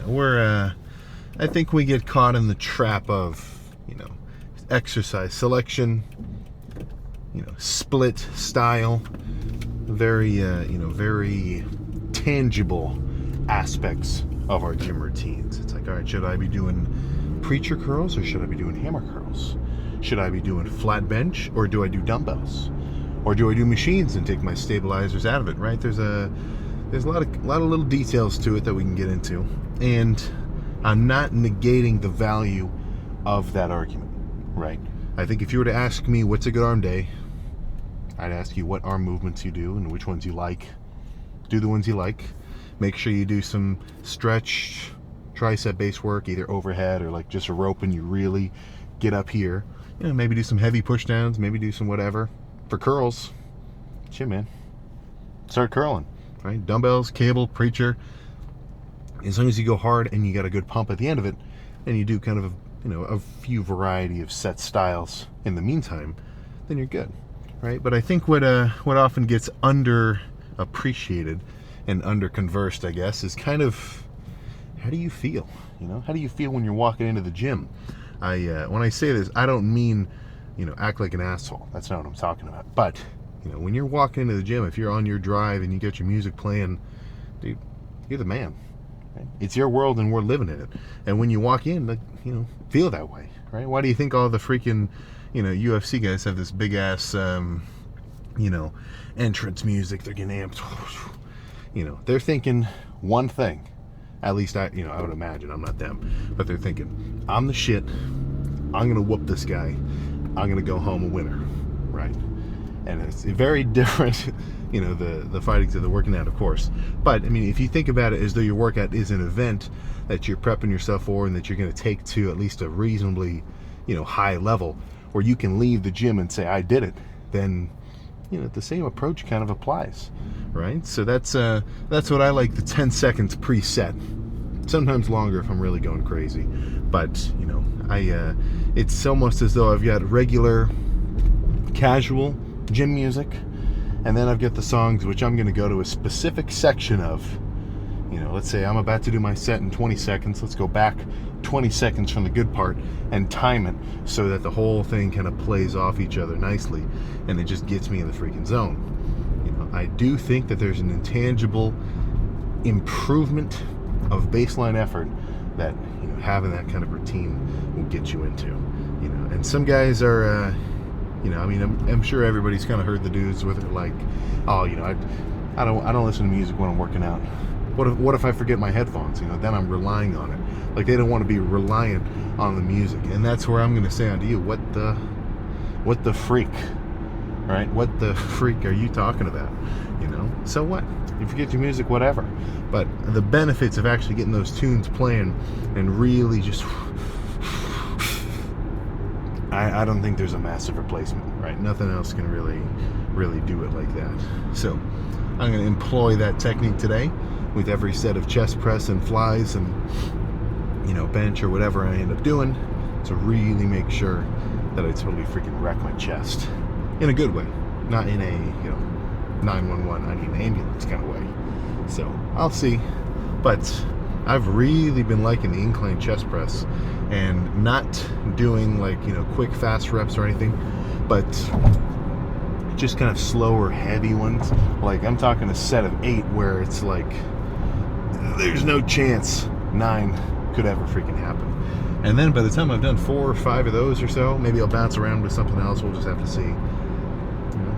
I think we get caught in the trap of, exercise selection, split style, very tangible aspects of our gym routines. It's like, all right, should I be doing preacher curls or should I be doing hammer curls? Should I be doing flat bench or do I do dumbbells? Or do I do machines and take my stabilizers out of it, right? There's a lot of little details to it that we can get into. And I'm not negating the value of that argument, right? I think if you were to ask me what's a good arm day, I'd ask you what arm movements you do and which ones you like. Do the ones you like. Make sure you do some stretch tricep base work, either overhead or like just a rope and you really get up here. Maybe do some heavy push downs, maybe do some whatever. For curls, shit, man, start curling, right? Dumbbells, cable, preacher. As long as you go hard and you got a good pump at the end of it, and you do kind of a few variety of set styles in the meantime, then you're good, right? But I think what often gets underappreciated and under-conversed, I guess, is kind of how do you feel? How do you feel when you're walking into the gym? When I say this, I don't mean act like an asshole. That's not what I'm talking about. But when you're walking into the gym, if you're on your drive and you get your music playing, dude, you're the man. Right? It's your world and we're living in it. And when you walk in, feel that way, right? Why do you think all the freaking, UFC guys have this big ass, entrance music? They're getting amped. They're thinking one thing. At least I would imagine. I'm not them, but they're thinking, I'm the shit. I'm gonna whoop this guy. I'm gonna go home a winner, right? And it's very different. The fighting to the working out, of course. But I mean, if you think about it as though your workout is an event that you're prepping yourself for and that you're going to take to at least a reasonably, high level, where you can leave the gym and say, I did it, then, the same approach kind of applies, right? So that's what I like, the 10 seconds preset. Sometimes longer if I'm really going crazy. But, it's almost as though I've got regular, casual gym music, and then I've got the songs which I'm going to go to a specific section of. Let's say I'm about to do my set in 20 seconds. Let's go back 20 seconds from the good part and time it so that the whole thing kind of plays off each other nicely, and it just gets me in the freaking zone. I do think that there's an intangible improvement of baseline effort that having that kind of routine will get you into. And some guys are I'm sure everybody's kind of heard the dudes with it, like, oh, I don't listen to music when I'm working out. What if I forget my headphones? Then I'm relying on it. Like, they don't want to be reliant on the music, and that's where I'm going to say unto you, what the freak, right? What the freak are you talking about? So what? You forget your music, whatever. But the benefits of actually getting those tunes playing and really just, I don't think there's a massive replacement, right? Nothing else can really do it like that. So I'm going to employ that technique today with every set of chest press and flies and bench or whatever I end up doing, to really make sure that I totally freaking wreck my chest in a good way, not in a 911, I need an ambulance kind of way. So I'll see, but I've really been liking the incline chest press, and not doing like quick fast reps or anything, but just kind of slower heavy ones. Like, I'm talking a set of 8 where it's like there's no chance 9 could ever freaking happen. And then by the time I've done 4 or 5 of those or so, maybe I'll bounce around with something else. We'll just have to see.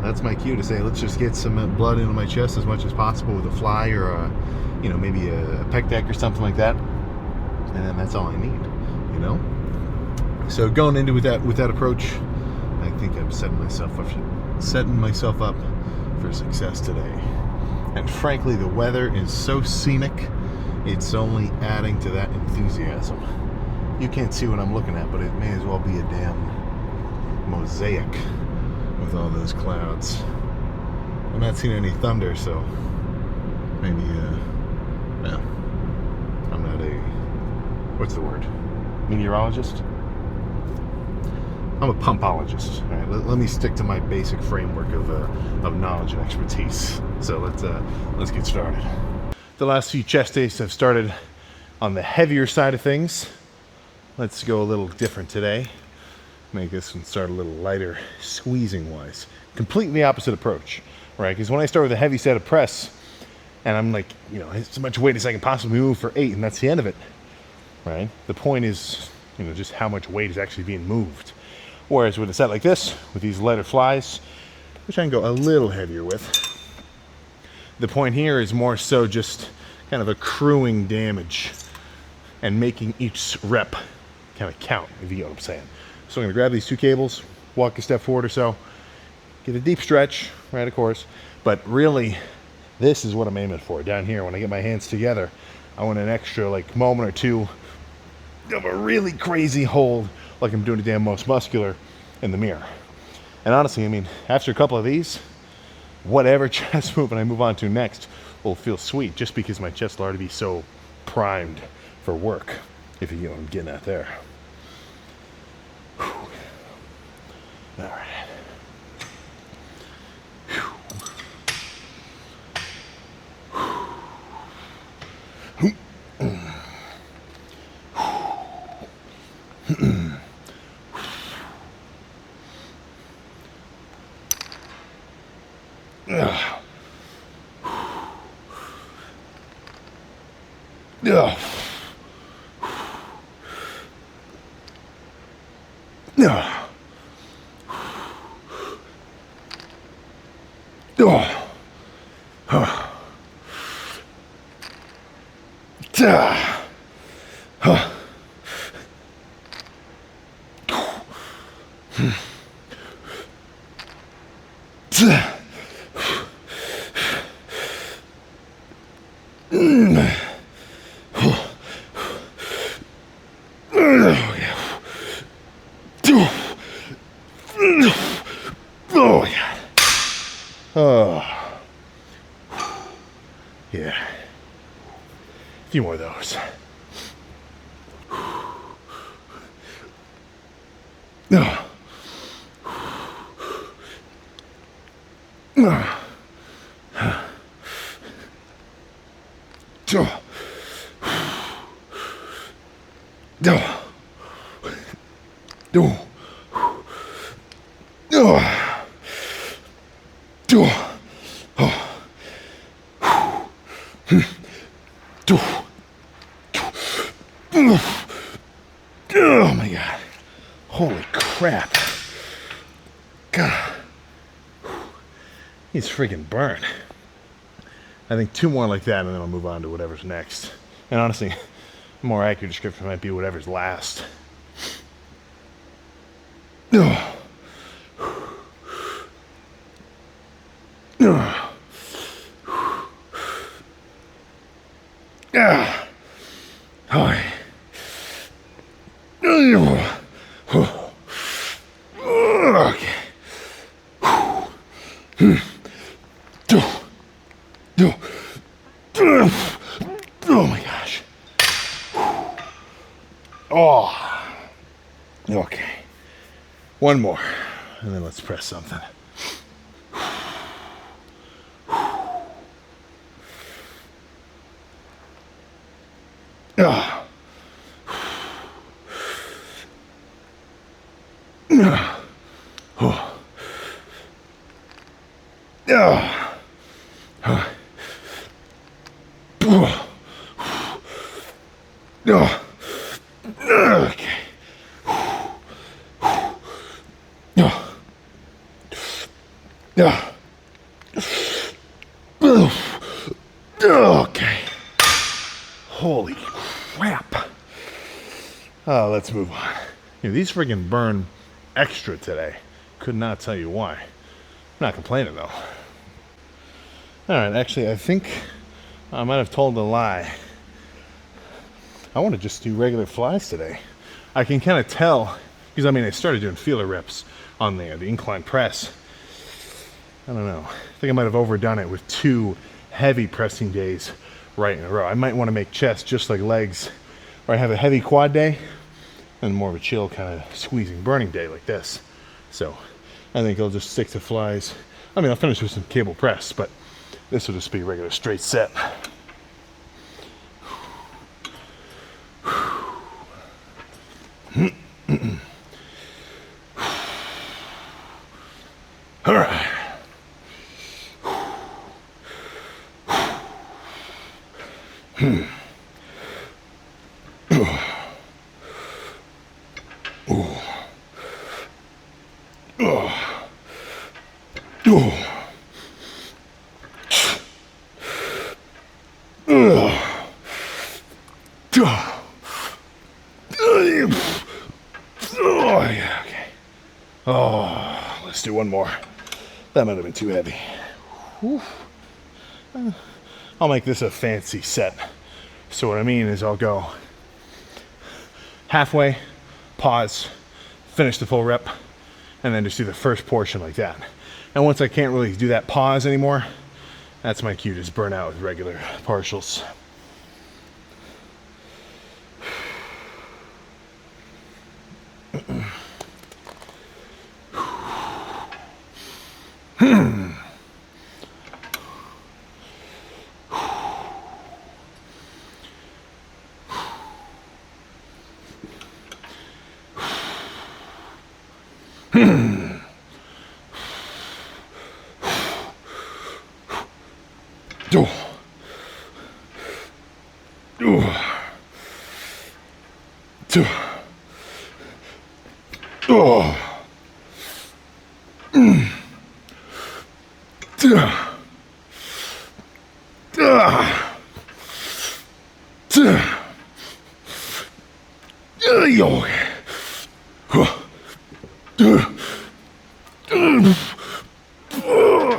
That's my cue to say, let's just get some blood into my chest as much as possible with a fly or maybe a pec deck or something like that, and then that's all I need. So going into with that approach, I think I'm setting myself up for success today. And frankly, the weather is so scenic, it's only adding to that enthusiasm. You can't see what I'm looking at, but it may as well be a damn mosaic with all those clouds. I'm not seeing any thunder, so maybe, no. I'm not a, what's the word? Meteorologist? I'm a pumpologist. All right, let me stick to my basic framework of knowledge and expertise. So let's get started. The last few chest days have started On the heavier side of things, let's go a little different today. Make this one start a little lighter, squeezing wise. Completely opposite approach, right? Because when I start with a heavy set of press, and I'm like, you know, as much weight as I can possibly move for 8, and that's the end of it, right? The point is, you know, just how much weight is actually being moved. Whereas with a set like this, with these lighter flies, which I can go a little heavier with, the point here is more so just kind of accruing damage and making each rep kind of count, if you get what I'm saying. So I'm gonna grab these 2 cables, walk a step forward or so, get a deep stretch, right, of course, but really, this is what I'm aiming for. Down here, when I get my hands together, I want an extra, like, moment or 2 of a really crazy hold, like I'm doing a damn most muscular in the mirror. And honestly, I mean, after a couple of these, whatever chest movement I move on to next will feel sweet, just because my chest will already be so primed for work, if you know what I'm getting at there. Whew. All right. Oh, God. Oh. Yeah. A few more of those. No. Oh my God. Holy crap. God. He's freaking burned. I think 2 more like that, and then I'll move on to whatever's next. And honestly, a more accurate description might be whatever's last. Oh. Oh my gosh. Oh. Okay. 1 more. And then let's press something. Oh. Okay. Holy crap. Oh, let's move on. You know, these friggin' burn extra today. Could not tell you why. I'm not complaining though. Alright, actually I think I might have told a lie. I want to just do regular flies today. I can kind of tell, because I mean I started doing feeler reps on the incline press. I don't know. I think I might have overdone it with 2 heavy pressing days right in a row. I might want to make chest just like legs, where I have a heavy quad day and more of a chill kind of squeezing burning day like this. So I think I'll just stick to flies. I mean, I'll finish with some cable press, but this will just be a regular straight set. All right. Oh, yeah, okay. Oh, let's do one more. That might have been too heavy. Whew. I'll make this a fancy set. So what I mean is I'll go halfway, pause, finish the full rep, and then just do the first portion like that. And once I can't really do that pause anymore, that's my cue to just burn out with regular partials.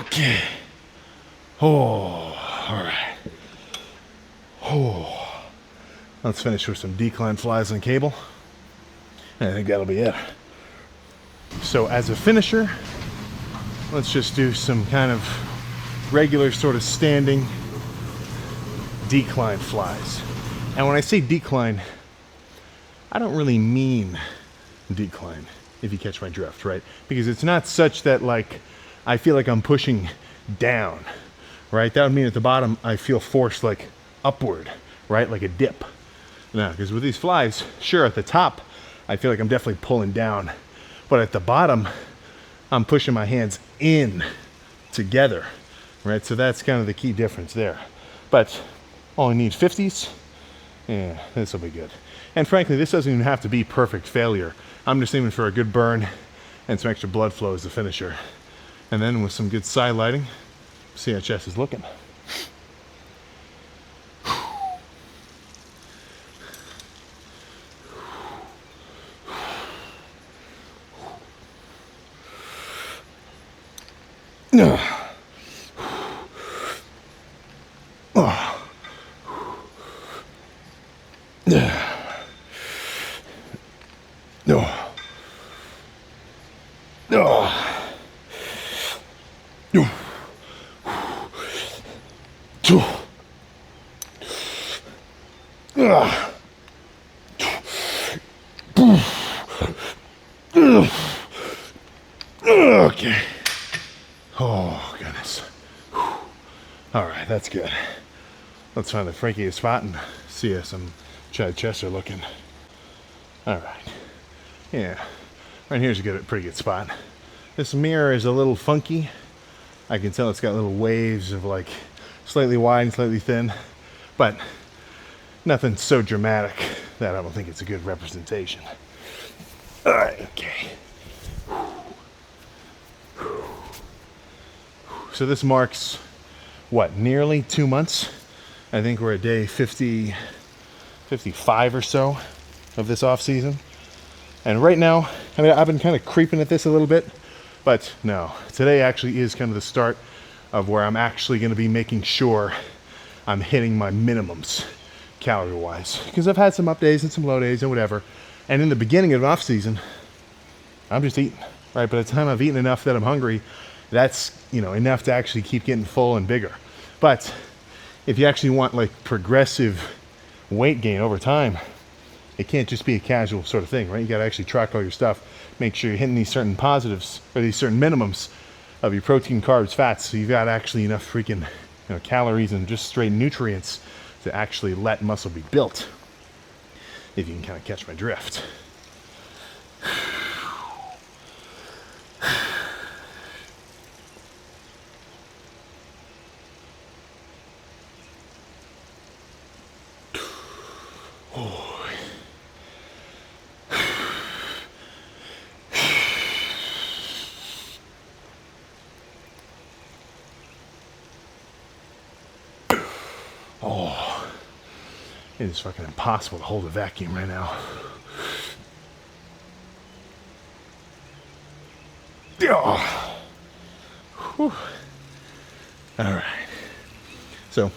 Okay. Oh, all right. Oh, let's finish with some decline flies on cable. I think that'll be it. So as a finisher, let's just do some kind of regular sort of standing decline flies. And when I say decline, I don't really mean decline, if you catch my drift, right? Because it's not such that like I feel like I'm pushing down, right? That would mean at the bottom I feel forced like upward, right? Like a dip. No, because with these flies, sure, at the top I feel like I'm definitely pulling down, but at the bottom I'm pushing my hands in together, right? So that's kind of the key difference there. But only need 50s. Yeah, this will be good. And frankly, this doesn't even have to be perfect failure. I'm just aiming for a good burn and some extra blood flow as the finisher. And then with some good side lighting, see how chest is looking. Okay. Oh, goodness. All right, that's good. Let's find the freakiest spot and see how some Chad chests are looking. All right. Yeah. Right here's a pretty good spot. This mirror is a little funky. I can tell it's got little waves of like slightly wide and slightly thin, but nothing so dramatic that I don't think it's a good representation. All right, okay. So this marks, what, nearly 2 months? I think we're at day 50, 55 or so of this off season. And right now, I mean, I've been kind of creeping at this a little bit, but no, today actually is kind of the start of where I'm actually going to be making sure I'm hitting my minimums calorie-wise. Because I've had some up days and some low days and whatever. And in the beginning of off season, I'm just eating, right? By the time I've eaten enough that I'm hungry, that's, you know, enough to actually keep getting full and bigger. But if you actually want like progressive weight gain over time, it can't just be a casual sort of thing, right? You got to actually track all your stuff, make sure you're hitting these certain positives or these certain minimums of your protein, carbs, fats. So you've got actually enough freaking, you know, calories and just straight nutrients to actually let muscle be built. If you can kind of catch my drift. Oh, it is fucking impossible to hold a vacuum right now. Oh. Whew. All right. So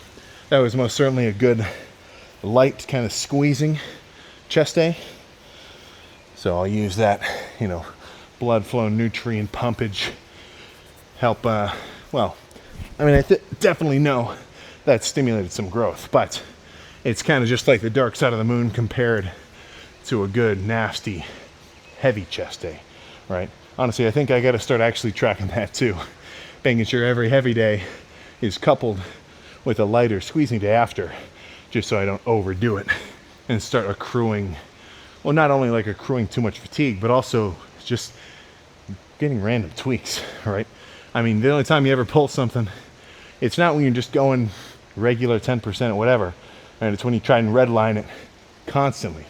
that was most certainly a good light kind of squeezing chest day. So I'll use that, blood flow, nutrient pumpage, help, well, I mean, I definitely know that stimulated some growth, but it's kind of just like the dark side of the moon compared to a good, nasty, heavy chest day, right? Honestly, I think I got to start actually tracking that too. Making sure every heavy day is coupled with a lighter squeezing day after, just so I don't overdo it and start accruing, well, not only like accruing too much fatigue, but also just getting random tweaks, right? I mean, the only time you ever pull something, it's not when you're just going regular 10% or whatever, right? It's when you try and redline it constantly,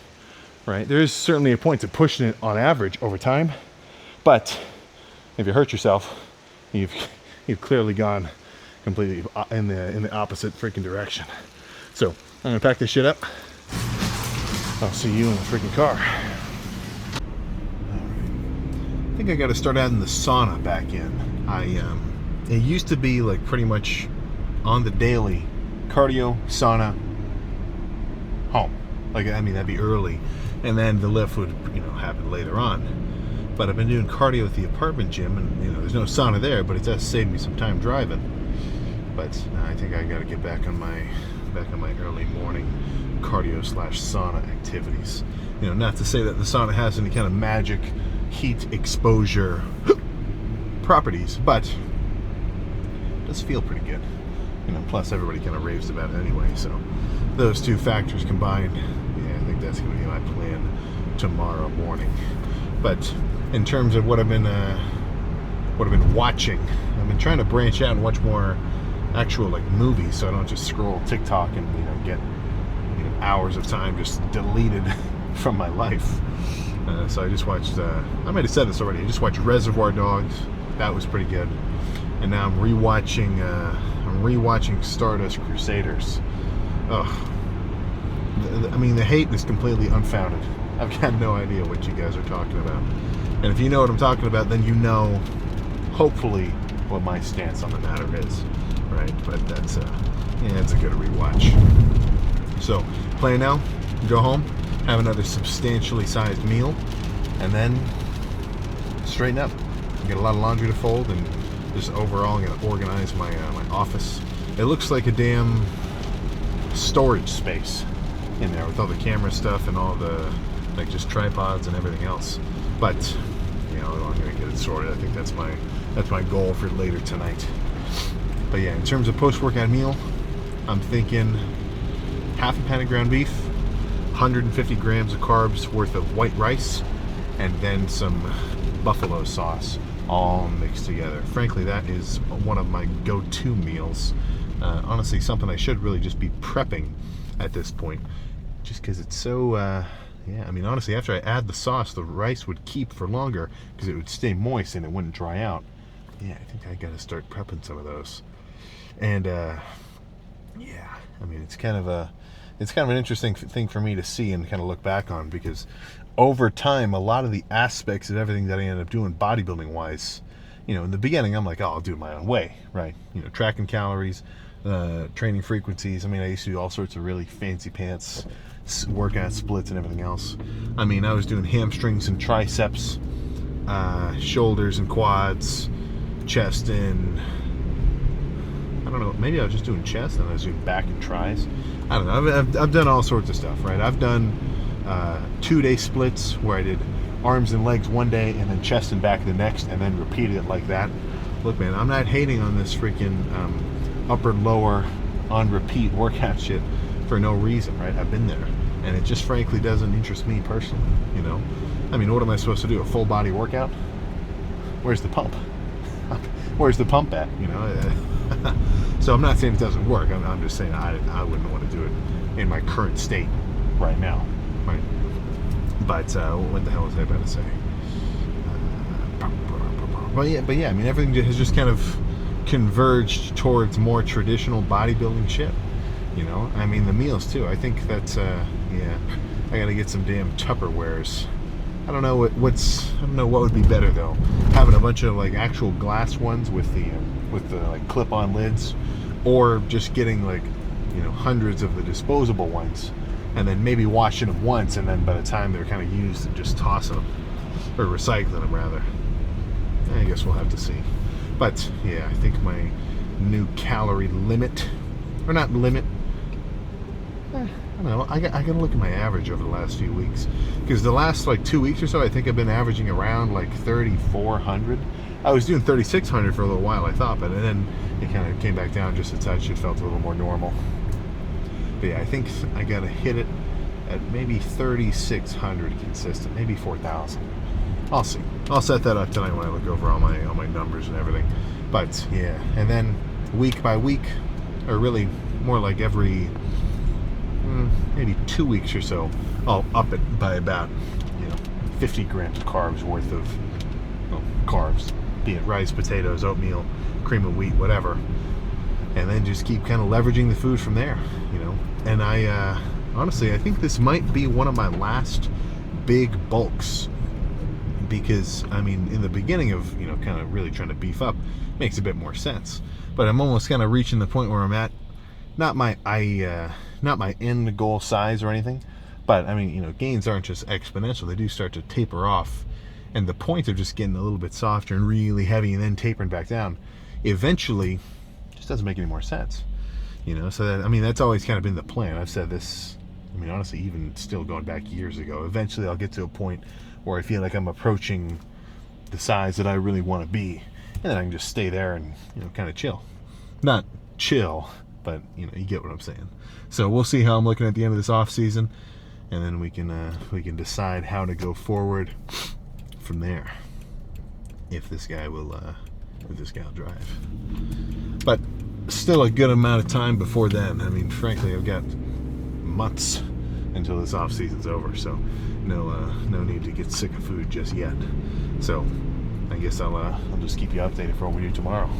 right? There is certainly a point to pushing it on average over time, but if you hurt yourself, you've clearly gone completely in the opposite freaking direction. So I'm gonna pack this shit up. I'll see you in the freaking car. I think I got to start adding the sauna back in. It used to be like pretty much on the daily, cardio, sauna, home. Like, I mean, that'd be early, and then the lift would happen later on. But I've been doing cardio at the apartment gym, and there's no sauna there, but it does save me some time driving. But I think I got to get back on my early morning cardio / sauna activities. Not to say that the sauna has any kind of magic heat exposure properties, but it does feel pretty good. Plus everybody kind of raves about it anyway. So those two factors combined, yeah, I think that's going to be my plan tomorrow morning. But in terms of what I've been watching, I've been trying to branch out and watch more actual like movies, so I don't just scroll TikTok and get hours of time just deleted from my life. So I just watched, I might have said this already, I just watched Reservoir Dogs. That was pretty good. And now I'm rewatching Stardust Crusaders. Ugh. I mean, the hate is completely unfounded. I've got no idea what you guys are talking about. And if you know what I'm talking about, then you know, hopefully, what my stance on the matter is, right? But that's it's a good rewatch. So, plan now, go home, have another substantially sized meal, and then straighten up. Get a lot of laundry to fold, and just overall, I'm gonna organize my my office. It looks like a damn storage space in there with all the camera stuff and all the just tripods and everything else. But I'm gonna get it sorted. I think that's my goal for later tonight. But yeah, in terms of post-workout meal, I'm thinking half a pound of ground beef, 150 grams of carbs worth of white rice, and then some buffalo sauce, all mixed together. Frankly, that is one of my go-to meals. Honestly, something I should really just be prepping at this point, just because it's so, yeah, I mean, honestly, after I add the sauce, the rice would keep for longer because it would stay moist and it wouldn't dry out. Yeah, I think I got to start prepping some of those. And, yeah, I mean, it's kind of an interesting thing for me to see and kind of look back on, because over time, a lot of the aspects of everything that I ended up doing bodybuilding wise, in the beginning, I'm like, oh, I'll do it my own way, right? Tracking calories, training frequencies. I mean, I used to do all sorts of really fancy pants workout splits and everything else. I mean, I was doing hamstrings and triceps, shoulders and quads, chest and, I don't know, maybe I was just doing chest and I was doing back and tris. I don't know. I've done all sorts of stuff, right? I've done 2-day splits where I did arms and legs one day and then chest and back the next, and then repeated it like that. Look, man, I'm not hating on this freaking upper lower on repeat workout shit for no reason, right? I've been there, and it just frankly doesn't interest me personally. I mean, what am I supposed to do? A full body workout? Where's the pump? Where's the pump at? So I'm not saying it doesn't work. I'm just saying I wouldn't want to do it in my current state. right now, right? But what the hell was I about to say? But yeah, I mean, everything has just kind of converged towards more traditional bodybuilding shit. You know, I mean, the meals too. I think that's yeah. I gotta get some damn Tupperwares. I don't know I don't know what would be better though. Having a bunch of like actual glass ones with the like clip-on lids, or just getting like, you know, hundreds of the disposable ones, and then maybe washing them once, and then by the time they're kind of used, and just tossing them or recycling them rather. I guess we'll have to see. But yeah, I think my new calorie limit, or not limit, I don't know. I gotta look at my average over the last few weeks, because the last like 2 weeks or so, I think I've been averaging around like 3,400. I was doing 3,600 for a little while, I thought, but then it kind of came back down just a touch. It felt a little more normal. But yeah, I think I gotta hit it at maybe 3,600 consistent, maybe 4,000. I'll see. I'll set that up tonight when I look over all my numbers and everything. But yeah, and then week by week, or really more like every maybe 2 weeks or so, I'll up it by about, you know, 50 grams of carbs worth of, well, carbs, be it rice, potatoes, oatmeal, cream of wheat, whatever, and then just keep kind of leveraging the food from there, you know. And I honestly, I think this might be one of my last big bulks, because I mean, in the beginning of, you know, kind of really trying to beef up, makes a bit more sense, but I'm almost kind of reaching the point where I'm at, not my end goal size or anything, but I mean, you know, gains aren't just exponential, they do start to taper off, and the point of just getting a little bit softer and really heavy and then tapering back down eventually just doesn't make any more sense, you know. So that, I mean, that's always kind of been the plan. I've said this, I mean, honestly, even still going back years ago, eventually I'll get to a point where I feel like I'm approaching the size that I really want to be, and then I can just stay there and, you know, kind of chill. Not chill, but you know, you get what I'm saying. So we'll see how I'm looking at the end of this off season, and then we can decide how to go forward from there. If this guy will drive. But still a good amount of time before then. I mean, frankly, I've got months until this off season's over, so no need to get sick of food just yet. So I guess I'll just keep you updated for what we do tomorrow.